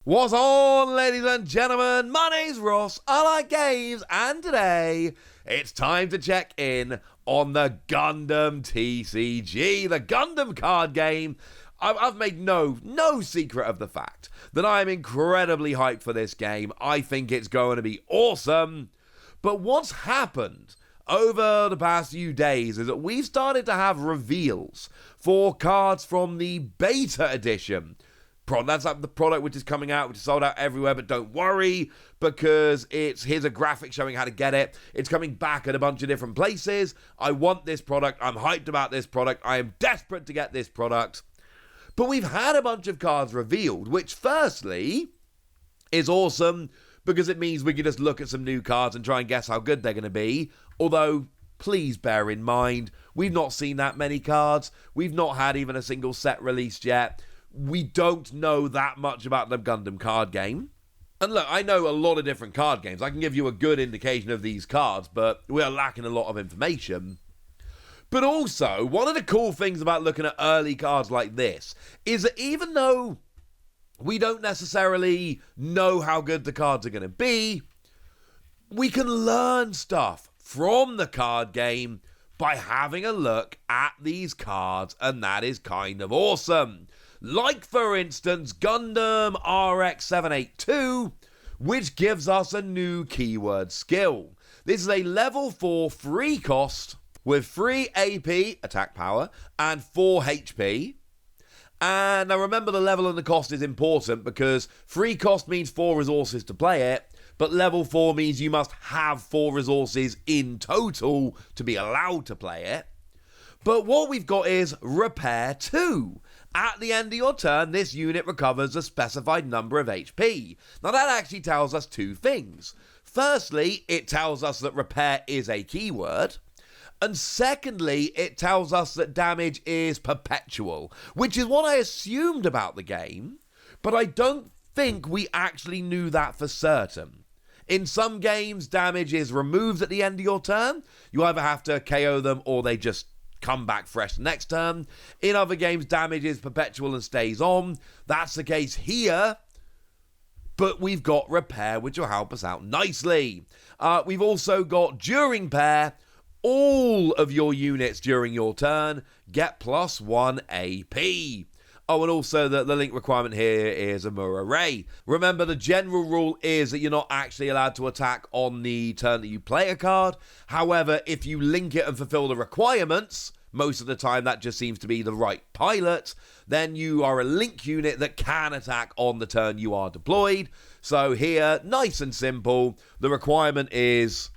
What's on, ladies and gentlemen? My name's Ross, I like games, and today it's time to check in on the Gundam TCG, the Gundam card game. I've made no secret of the fact that I'm incredibly hyped for this game. I think it's going to be awesome. But what's happened over the past few days is that we've started to have reveals for cards from the beta edition. That's like the product which is coming out, which is sold out everywhere, but don't worry, because here's a graphic showing how to get it. It's coming back at a bunch of different places. I want this product. I'm hyped about this product. I am desperate to get this product. But we've had a bunch of cards revealed, which firstly is awesome, because it means we can just look at some new cards and try and guess how good they're going to be. Although, please bear in mind, we've not seen that many cards. We've not had even a single set released yet. We don't know that much about the Gundam card game. And look, I know a lot of different card games. I can give you a good indication of these cards, but we are lacking a lot of information. But also, one of the cool things about looking at early cards like this is that even though we don't necessarily know how good the cards are going to be, we can learn stuff from the card game by having a look at these cards, and that is kind of awesome. Like, for instance, Gundam RX 782, which gives us a new keyword skill. This is a level 4 free cost with 3 AP, attack power, and 4 HP. And now remember, the level and the cost is important because free cost means 4 resources to play it, but level 4 means you must have 4 resources in total to be allowed to play it. But what we've got is Repair 2. At the end of your turn, this unit recovers a specified number of HP. Now that actually tells us two things. Firstly, it tells us that repair is a keyword. And secondly, it tells us that damage is perpetual, which is what I assumed about the game, but I don't think we actually knew that for certain. In some games, damage is removed at the end of your turn. You either have to KO them or they just come back fresh next turn. In other games, damage is perpetual and stays on. That's the case here. But we've got repair, which will help us out nicely. We've also got during pair. All of your units during your turn get +1 AP. Oh, and also the link requirement here is a Mura Ray. Remember, the general rule is that you're not actually allowed to attack on the turn that you play a card. However, if you link it and fulfill the requirements, most of the time that just seems to be the right pilot, then you are a link unit that can attack on the turn you are deployed. So here, nice and simple, the requirement is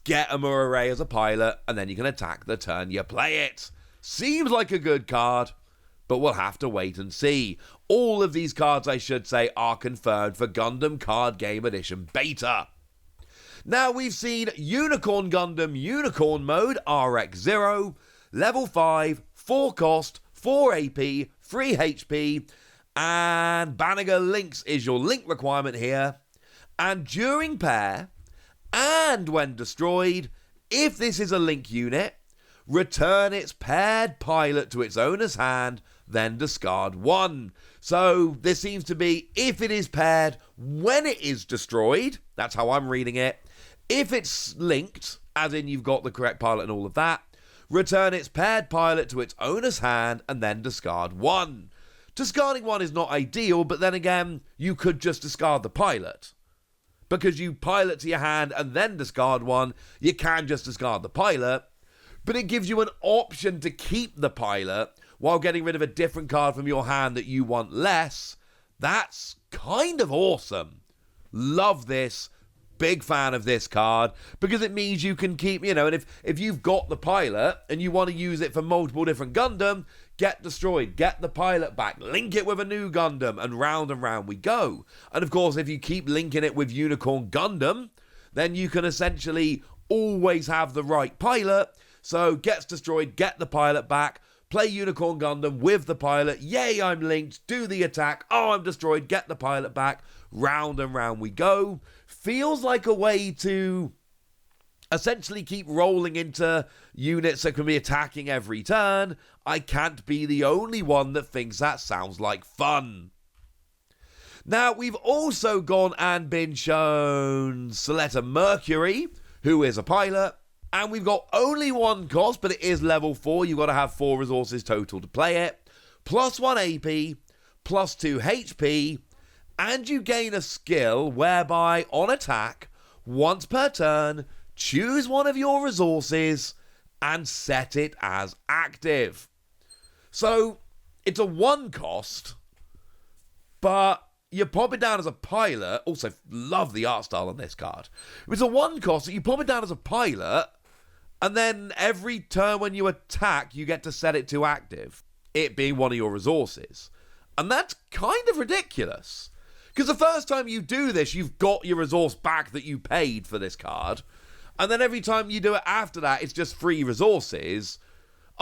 get a Mura Ray as a pilot, and then you can attack the turn you play it. Seems like a good card, but we'll have to wait and see. All of these cards, I should say, are confirmed for Gundam Card Game Edition Beta. Now, we've seen Unicorn Gundam Unicorn Mode RX0, level 5, 4 cost, 4 AP, 3 HP, and Banniger Links is your link requirement here. And during pair, and when destroyed, if this is a link unit, return its paired pilot to its owner's hand, then discard 1. So this seems to be if it is paired when it is destroyed, that's how I'm reading it. If it's linked, as in you've got the correct pilot and all of that, return its paired pilot to its owner's hand and then discard 1. Discarding 1 is not ideal, but then again, you could just discard the pilot. Because you pilot to your hand and then discard 1, you can just discard the pilot. But it gives you an option to keep the pilot while getting rid of a different card from your hand that you want less. That's kind of awesome. Love this. Big fan of this card because it means you can keep, and if you've got the pilot and you want to use it for multiple different Gundam, get destroyed, get the pilot back, link it with a new Gundam, and round we go. And of course, if you keep linking it with Unicorn Gundam, then you can essentially always have the right pilot. So gets destroyed, get the pilot back, play Unicorn Gundam with the pilot, yay, I'm linked, do the attack, oh, I'm destroyed, get the pilot back, round and round we go. Feels like a way to essentially keep rolling into units that can be attacking every turn. I can't be the only one that thinks that sounds like fun. Now, we've also gone and been shown Seleta Mercury, who is a pilot, and we've got only one cost, but it is level 4. You've got to have 4 resources total to play it, plus 1 AP, plus 2 HP, and you gain a skill whereby, on attack, once per turn, choose one of your resources and set it as active. So, it's a 1 cost, but you pop it down as a pilot. Also, love the art style on this card. It's a 1 cost, so you pop it down as a pilot, and then every turn when you attack, you get to set it to active, it being one of your resources. And that's kind of ridiculous. Because the first time you do this, you've got your resource back that you paid for this card. And then every time you do it after that, it's just free resources.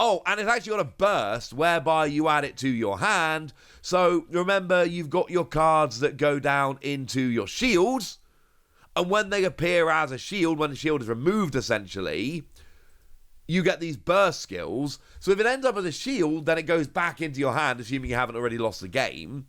Oh, and it's actually got a burst whereby you add it to your hand. So remember, you've got your cards that go down into your shields. And when they appear as a shield, when the shield is removed essentially, you get these burst skills. So if it ends up as a shield, then it goes back into your hand, assuming you haven't already lost the game.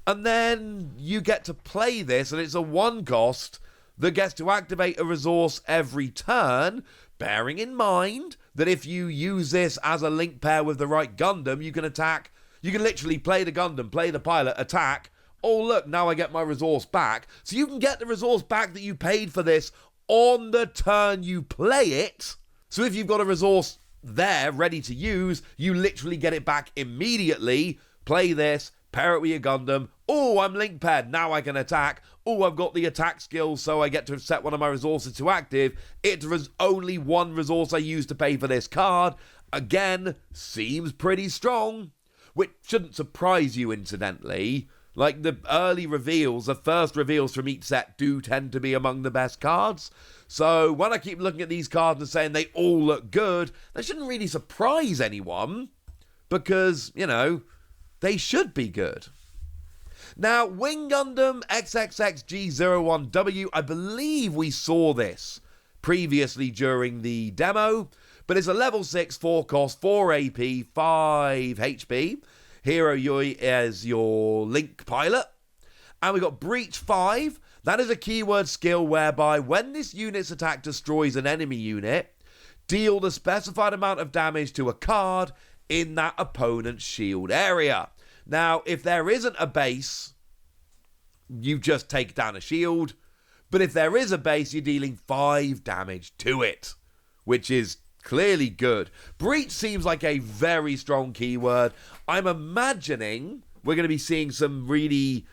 And then you get to play this, and it's a 1 cost that gets to activate a resource every turn, bearing in mind that if you use this as a link pair with the right Gundam, you can attack. You can literally play the Gundam, play the pilot, attack. Oh, look, now I get my resource back. So you can get the resource back that you paid for this on the turn you play it. So if you've got a resource there ready to use, you literally get it back immediately. Play this, pair it with your Gundam. Oh, I'm link paired. Now I can attack. Oh, I've got the attack skills, so I get to set one of my resources to active. It was only 1 resource I used to pay for this card. Again, seems pretty strong. Which shouldn't surprise you, incidentally. Like, the early reveals, the first reveals from each set do tend to be among the best cards. So when I keep looking at these cards and saying they all look good, that shouldn't really surprise anyone. Because, you know, they should be good. Now, Wing Gundam Xxxg01W, I believe we saw this previously during the demo, but it's a level 6, 4 cost, 4 AP, 5 HP. Hero Yui is your Link pilot. And we got Breach 5. That is a keyword skill whereby when this unit's attack destroys an enemy unit, deal the specified amount of damage to a card in that opponent's shield area. Now, if there isn't a base, you just take down a shield. But if there is a base, you're dealing 5 damage to it, which is clearly good. Breach seems like a very strong keyword. I'm imagining we're going to be seeing some really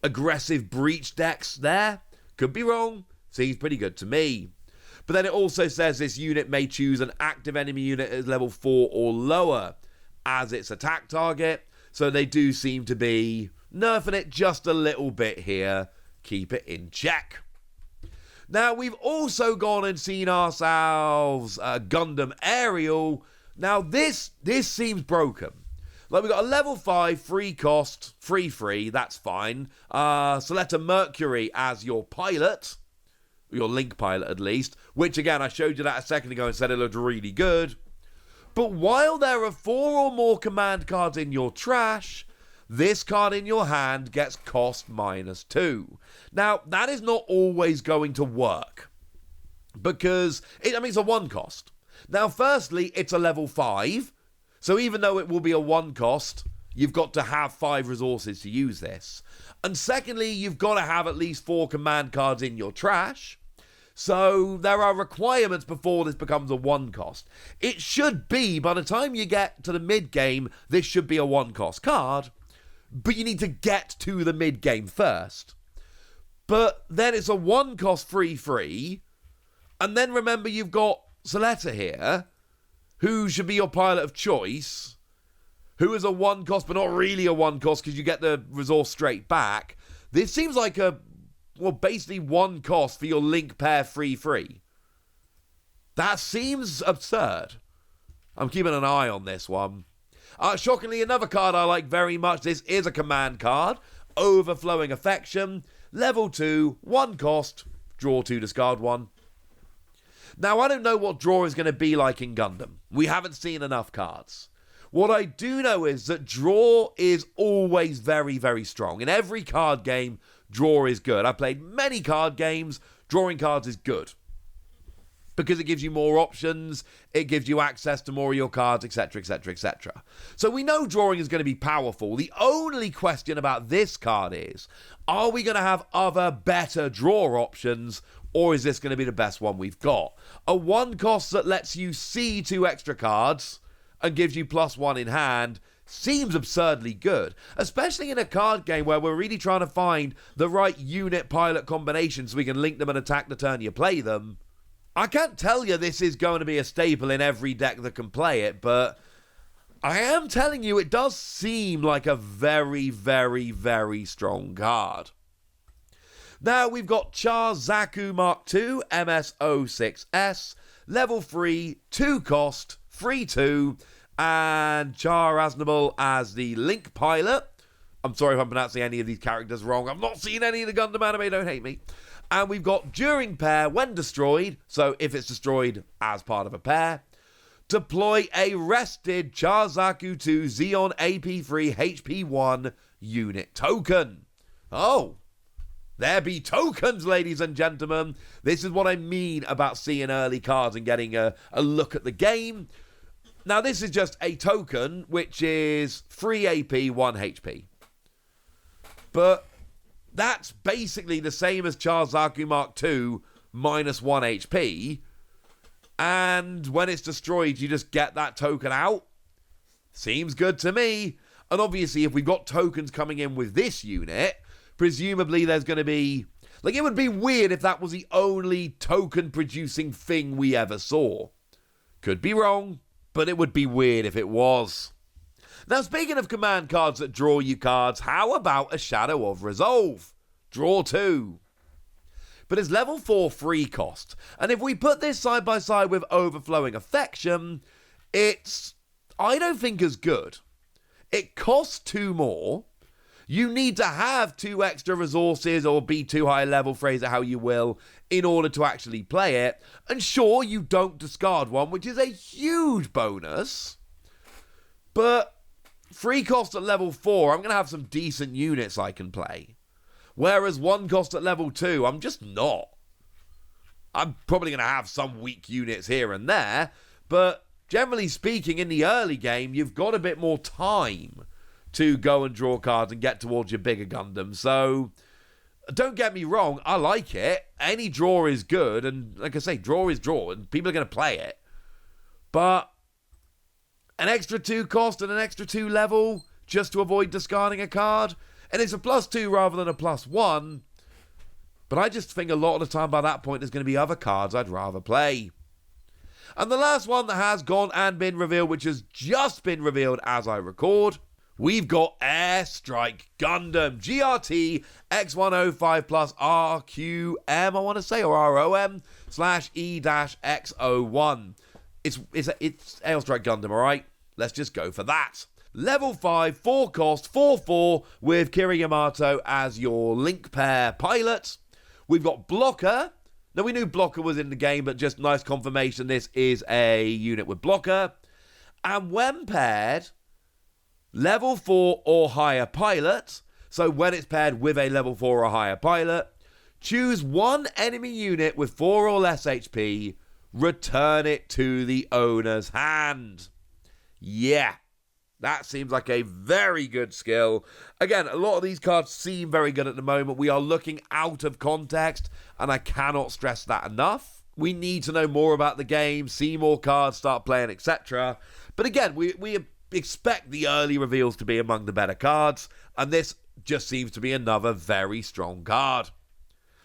aggressive Breach decks there. Could be wrong. Seems pretty good to me. But then it also says this unit may choose an active enemy unit at level 4 or lower as its attack target. So they do seem to be nerfing it just a little bit here. Keep it in check. Now, we've also gone and seen ourselves Gundam Aiel. Now, this seems broken. Like, we've got a level 5, free cost, free, that's fine. Seleta Mercury as your pilot. Your Link pilot, at least. Which, again, I showed you that a second ago and said it looked really good. But while there are 4 or more command cards in your trash, this card in your hand gets cost -2. Now, that is not always going to work. Because, it's a 1 cost. Now, firstly, it's a level 5. So even though it will be a 1 cost, you've got to have 5 resources to use this. And secondly, you've got to have at least 4 command cards in your trash. So there are requirements before this becomes a 1 cost. It should be, by the time you get to the mid-game, this should be a 1 cost card. But you need to get to the mid-game first. But then it's a 1 cost free. And then remember you've got Seleta here, who should be your pilot of choice, who is a 1 cost, but not really a 1 cost because you get the resource straight back. This seems like basically 1 cost for your Link pair free. That seems absurd. I'm keeping an eye on this one. Shockingly, another card I like very much. This is a command card. Overflowing Affection. Level 2, 1 cost. Draw 2, discard 1. Now, I don't know what draw is going to be like in Gundam. We haven't seen enough cards. What I do know is that draw is always very, very strong. In every card game, draw is good. I've played many card games. Drawing cards is good, because it gives you more options, it gives you access to more of your cards, etc, etc, etc. So we know drawing is going to be powerful. The only question about this card is, are we going to have other better draw options, or is this going to be the best one we've got? A 1 cost that lets you see 2 extra cards and gives you +1 in hand seems absurdly good, especially in a card game where we're really trying to find the right unit pilot combination so we can link them and attack the turn you play them. I can't tell you this is going to be a staple in every deck that can play it, but I am telling you it does seem like a very, very, very strong card. Now we've got Xxxg Mark II MS06S, level 3, 2 cost, free 2, and Char Aznable as the Link pilot. I'm sorry if I'm pronouncing any of these characters wrong. I've not seen any of the Gundam anime, don't hate me. And we've got during pair when destroyed, so if it's destroyed as part of a pair, deploy a rested Xxxg 2 Xeon AP3 HP1 unit token. Oh, there be tokens, ladies and gentlemen. This is what I mean about seeing early cards and getting a look at the game. Now, this is just a token, which is 3 AP, 1 HP. But that's basically the same as Xxxg Mark II minus 1 HP. And when it's destroyed, you just get that token out. Seems good to me. And obviously, if we've got tokens coming in with this unit, presumably there's going to be... Like, it would be weird if that was the only token-producing thing we ever saw. Could be wrong, but it would be weird if it was. Now, speaking of command cards that draw you cards, how about a Shadow of Resolve? Draw 2. But it's level 4 free cost. And if we put this side by side with Overflowing Affection, it's, I don't think, as good. It costs 2 more. You need to have 2 extra resources or be too high level, phrase it how you will, in order to actually play it. And sure, you don't discard one, which is a huge bonus. But free cost at level 4, I'm going to have some decent units I can play. Whereas 1 cost at level 2, I'm just not. I'm probably going to have some weak units here and there, but generally speaking, in the early game, you've got a bit more time to go and draw cards and get towards your bigger Gundam. So, don't get me wrong, I like it. Any draw is good, and like I say, draw is draw, and people are going to play it. But an extra 2 cost and an extra 2 level just to avoid discarding a card, and it's a +2 rather than a +1. But I just think a lot of the time by that point there's going to be other cards I'd rather play. And the last one that has gone and been revealed, which has just been revealed as I record, we've got Strike Gundam GRT X105 plus RQM, I want to say, or ROM /E-X01. It's Strike Gundam, alright? Let's just go for that. Level 5, 4 cost, 4/4, with Kira Yamato as your link pair pilot. We've got Blocker. Now, we knew Blocker was in the game, but just nice confirmation this is a unit with Blocker. And when paired, level 4 or higher pilot. So when it's paired with a level 4 or higher pilot, choose one enemy unit with 4 or less HP, return it to the owner's hand. Yeah, that seems like a very good skill. Again, a lot of these cards seem very good at the moment. We are looking out of context, and I cannot stress that enough. We need to know more about the game, see more cards, start playing, etc. But again, we expect the early reveals to be among the better cards, and this just seems to be another very strong card.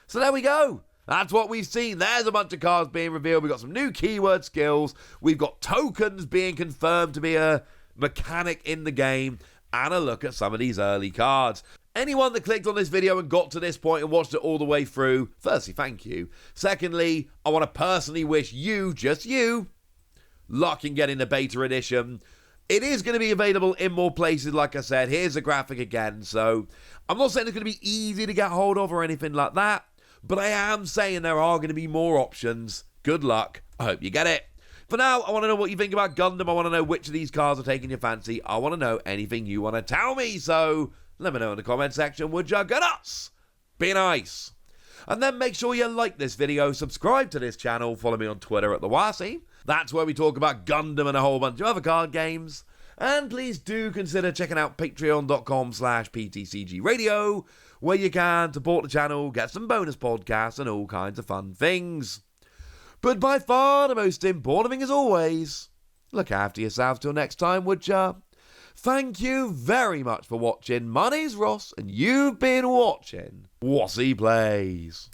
So there we go. That's what we've seen. There's a bunch of cards being revealed. We've got some new keyword skills. We've got tokens being confirmed to be a mechanic in the game, and a look at some of these early cards. Anyone that clicked on this video and got to this point and watched it all the way through, firstly, thank you. Secondly, I want to personally wish you, just you, luck in getting the beta edition. It is going to be available in more places, like I said. Here's the graphic again. So I'm not saying it's going to be easy to get hold of or anything like that, but I am saying there are going to be more options. Good luck. I hope you get it. For For now, I want to know what you think about Gundam. I want to know which of these cards are taking your fancy. I want to know anything you want to tell me. So let me know in the comment section, would ya? Go nuts! Be nice. And then make sure you like this video, subscribe to this channel, follow me on Twitter at @TheWasi. That's where we talk about Gundam and a whole bunch of other card games. And please do consider checking out patreon.com/PTCG Radio, where you can support the channel, get some bonus podcasts, and all kinds of fun things. But by far the most important thing, as always, look after yourselves till next time, would ya? Thank you very much for watching. My name's Ross, and you've been watching Wasi Plays.